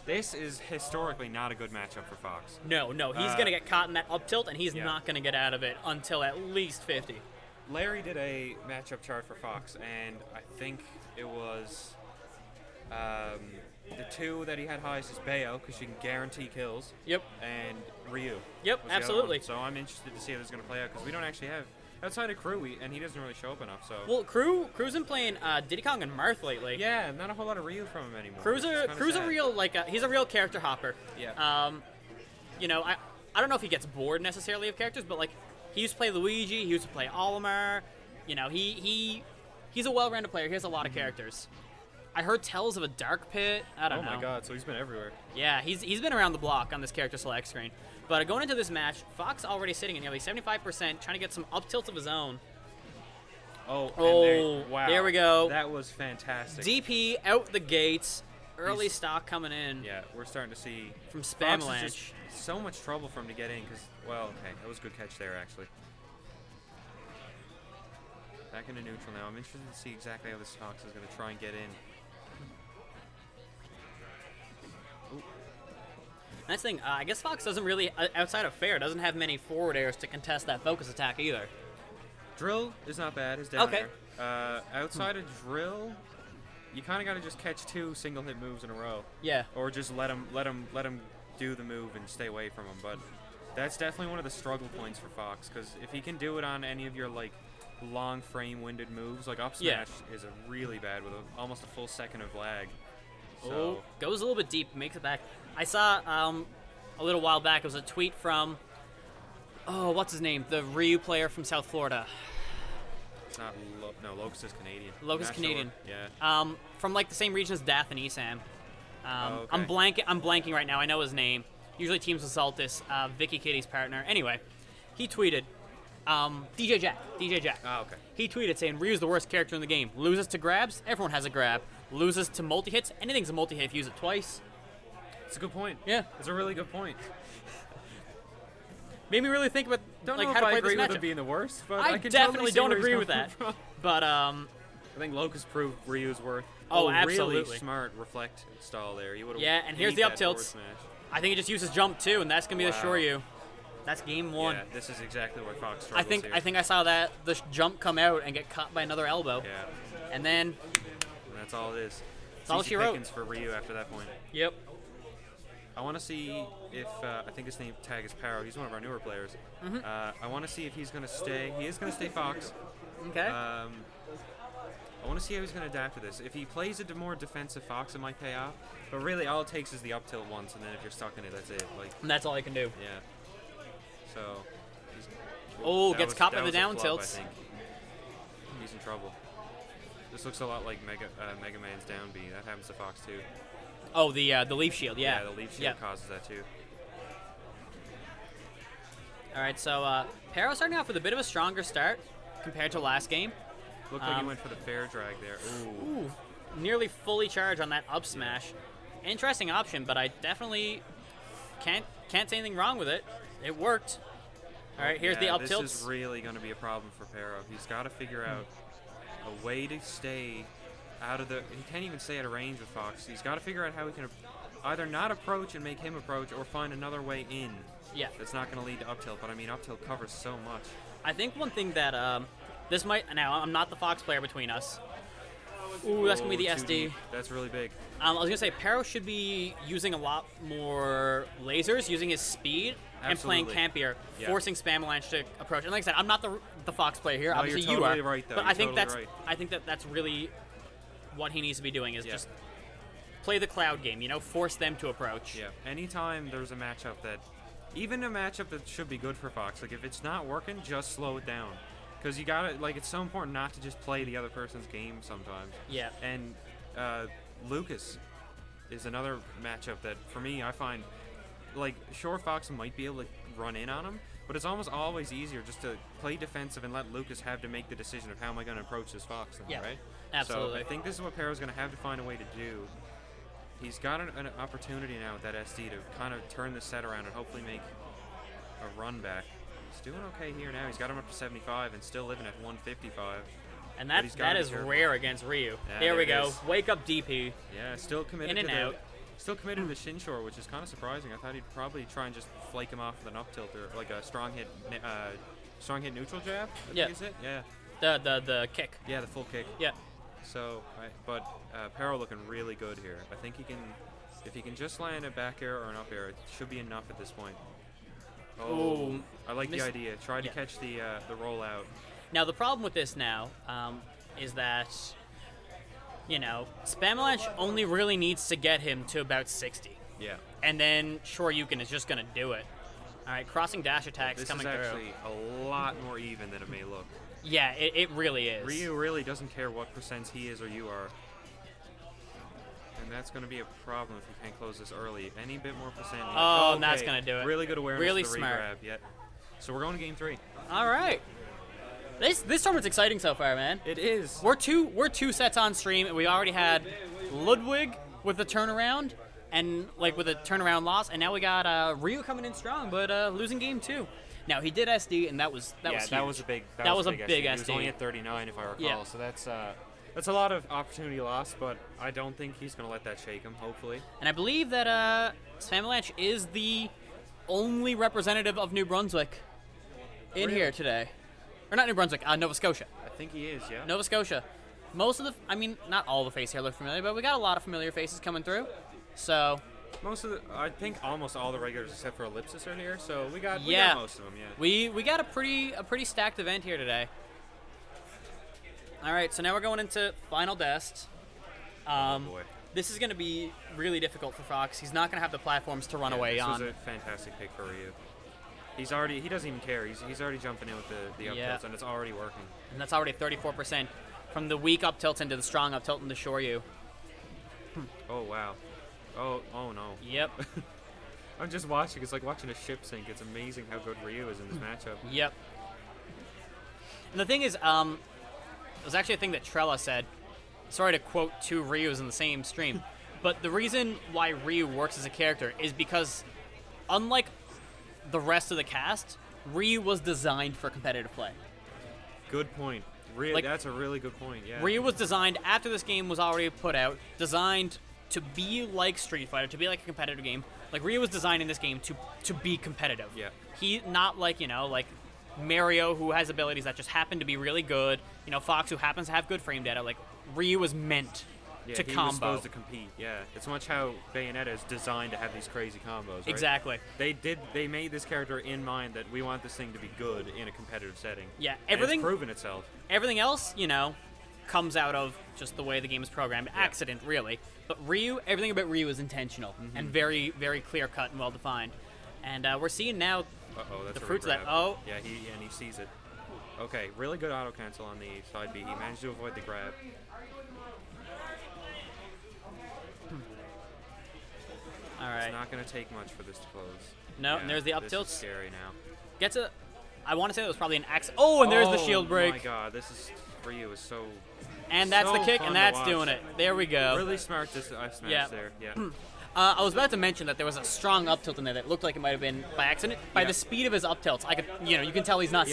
This is historically not a good matchup for Fox. No, he's going to get caught in that up tilt, and he's Yeah. not going to get out of it until at least 50. Larry did a matchup chart for Fox, and I think it was the two that he had highest is Bayo, because she can guarantee kills. Yep. And Ryu. Yep, was the other absolutely. one. So I'm interested to see how this is going to play out, because we don't actually have, outside of Crew, and he doesn't really show up enough. So. Well, Crew's been playing Diddy Kong and Marth lately. Yeah, not a whole lot of Ryu from him anymore. Crew's a real he's a real character hopper. Yeah. You know, I don't know if he gets bored necessarily of characters, but like he used to play Luigi, he used to play Olimar. You know, he's a well-rounded player. He has a lot of characters. I heard tells of a Dark Pit. I don't know. Oh my god, so he's been everywhere. Yeah, he's been around the block on this character select screen. But going into this match, Fox already sitting at nearly 75%, trying to get some up tilts of his own. Wow. There we go. That was fantastic. DP out the gates. Early stock coming in. Yeah, we're starting to see from Fox is Spammalanche. just so much trouble for him to get in because, well, okay, that was a good catch there actually. Back into neutral now. I'm interested to see exactly how this Fox is going to try and get in. Ooh. Nice thing, I guess Fox doesn't really, outside of fair, doesn't have many forward airs to contest that focus attack either. Drill is not bad. His down Okay. there. Outside of drill, you kind of got to just catch two single hit moves in a row. Yeah. Or just let him do the move and stay away from him. But that's definitely one of the struggle points for Fox because if he can do it on any of your like long frame winded moves, like up smash is a really bad with almost a full second of lag. So Goes a little bit deep, makes it back. I saw a little while back, it was a tweet from, what's his name? The Ryu player from South Florida. it's not Locust is Canadian. Locust Not Canadian. Sure. Yeah. From like the same region as Dath and Esam. Okay. I'm blanking right now. I know his name. Usually teams with Saltis. Vicky Kitty's partner. Anyway, he tweeted, DJ Jack. Oh, okay. He tweeted saying, Ryu's the worst character in the game. Loses to grabs, everyone has a grab. Loses to multi-hits, anything's a multi-hit if you use it twice. It's a good point. Yeah. It's a really good point. Made me really think about Don't like know how if to I play agree this with matchup. him being the worst, but I can definitely totally see don't where he's agree with coming that. from. But I think Locust proved Ryu's worth. Oh, really absolutely. smart reflect stall there. You Yeah, and here's the up tilts. I think he just uses jump too, and that's gonna be the Wow. Shoryu. That's game one. Yeah, this is exactly where Fox struggles here. I think I saw that the jump come out and get caught by another elbow. Yeah, And then and that's all it is. It's all easy she wrote. pickings for Ryu after that point. yep. I want to see if I think his name tag is Parro. He's one of our newer players. I want to see if he's going to stay. He is going to stay Fox. Okay. I want to see how he's going to adapt to this. If he plays a more defensive Fox, it might pay off. But really, all it takes is the up tilt once, and then if you're stuck in it, that's it. Like, and that's all he can do. yeah. So. Gets caught by the was a down flub, tilts. I think. He's in trouble. This looks a lot like Mega Man's down B. That happens to Fox too. Oh, the leaf shield. Yeah. the leaf shield Yeah. causes that too. All right. So Parro starting off with a bit of a stronger start compared to last game. Looked like he went for the fair drag there. Ooh. Ooh, nearly fully charged on that up smash. Interesting option, but I definitely can't say anything wrong with it. It worked. All right, here's the up tilts. This is really going to be a problem for Parro. He's got to figure out a way to stay out of the. He can't even stay out of range with Fox. He's got to figure out how he can either not approach and make him approach, or find another way in. Yeah. That's not going to lead to up tilt. But I mean, up tilt covers so much. I think one thing that this might now I'm not the Fox player between us. Ooh, that's gonna be the 2D. SD. That's really big. I was gonna say Parro should be using a lot more lasers, using his speed and playing Absolutely. campier, Yeah. forcing Spammalanche to approach. And like I said, I'm not the Fox player here. No, Obviously, you're totally you are. right, though. But You're I think totally right. I think that's really what he needs to be doing is Yeah. just play the cloud game. You know, force them to approach. Yeah. Anytime there's a matchup that, even a matchup that should be good for Fox, like if it's not working, just slow it down. Because you gotta, like, it's so important not to just play the other person's game sometimes. Yeah. And Lucas is another matchup that, for me, I find, like, sure, Fox might be able to run in on him, but it's almost always easier just to play defensive and let Lucas have to make the decision of how am I going to approach this Fox thing, Yeah, right? absolutely. So I think this is what Parro's going to have to find a way to do. He's got an opportunity now with that SD to kind of turn the set around and hopefully make a run back. He's doing okay here now. He's got him up to 75 and still living at 155. And But he's that gotta be is careful. rare against Ryu. Yeah, there we there it go. is. Wake up DP. Yeah, still committed In and to out. Still committed to Shinshore, which is kind of surprising. I thought he'd probably try and just flake him off with an up tilt or like a strong hit neutral jab. I think is it? Yeah. The kick. Yeah, the full kick. Yeah. So, but Parro looking really good here. I think he can, if he can just land a back air or an up air, it should be enough at this point. Oh, I like the idea. Try to catch the rollout. Now the problem with this now is that, you know, Spammalanche only really needs to get him to about 60. Yeah. And then Shoryuken is just gonna do it. All right, crossing dash attacks coming through. This is actually a lot more even than it may look. Yeah, it really is. Ryu really doesn't care what percents he is or you are. And that's going to be a problem if you can't close this early. Any bit more percent. Oh, okay. That's going to do it. Really good awareness really of the smart. re-grab. Yeah. So we're going to game 3. All right. This tournament's exciting so far, man. It is. We're two sets on stream, and we already had Ludwig with the turnaround, and like with a turnaround loss, and now we got Ryu coming in strong, but losing game 2. Now he did SD, and that was huge. That was a big. That was a big SD. He was only at 39, if I recall. Yeah. So that's a lot of opportunity lost, but I don't think he's going to let that shake him. Hopefully. And I believe that Spammalanche is the only representative of New Brunswick in here today, or not New Brunswick, Nova Scotia. I think he is. Yeah. Nova Scotia. Most of the, I mean, not all the faces here look familiar, but we got a lot of familiar faces coming through. So. I think almost all the regulars except for Ellipsis are here, so we got most of them. Yeah. We got a pretty stacked event here today. All right, so now we're going into Final Dest. Oh boy. This is going to be really difficult for Fox. He's not going to have the platforms to run away on. This was a fantastic pick for Ryu. He doesn't even care. He's already jumping in with the up tilts, and it's already working. And that's already 34% from the weak up tilts into the strong up tilt into Shoryu. Oh wow. Oh no. Yep. I'm just watching. It's like watching a ship sink. It's amazing how good Ryu is in this matchup. Yep. And the thing is, it was actually a thing that Trella said. Sorry to quote 2 Ryus in the same stream, but the reason why Ryu works as a character is because, unlike the rest of the cast, Ryu was designed for competitive play. Good point. That's a really good point. Yeah. Ryu was designed after this game was already put out, designed to be like Street Fighter, to be like a competitive game. Like Ryu was designed in this game to be competitive. Yeah. He not like, you know, like Mario, who has abilities that just happen to be really good. You know, Fox, who happens to have good frame data. Like Ryu was meant to he combo. Was supposed to compete. Yeah. It's much how Bayonetta is designed to have these crazy combos. Right? Exactly. They made this character in mind that we want this thing to be good in a competitive setting. Yeah. And it's proven itself. Everything else, you know, comes out of just the way the game is programmed. Accident, really. But Ryu, everything about Ryu is intentional and very, very clear cut and well defined. And we're seeing now that's the fruits of that. Oh. Yeah, he sees it. Okay, really good auto cancel on the side B. He managed to avoid the grab. All right. It's not going to take much for this to close. No, and there's the up tilt. This is scary now. Gets a. I want to say that was probably an axe. Oh, and there's the shield break. Oh my God, this is Ryu is so. And that's so the kick, fun and to that's watch. doing it. There we go. Really smart smash there. Yeah. I was about to mention that there was a strong up tilt in there that looked like it might have been by accident. By the speed of his up tilts, I could, you know, you can tell he's not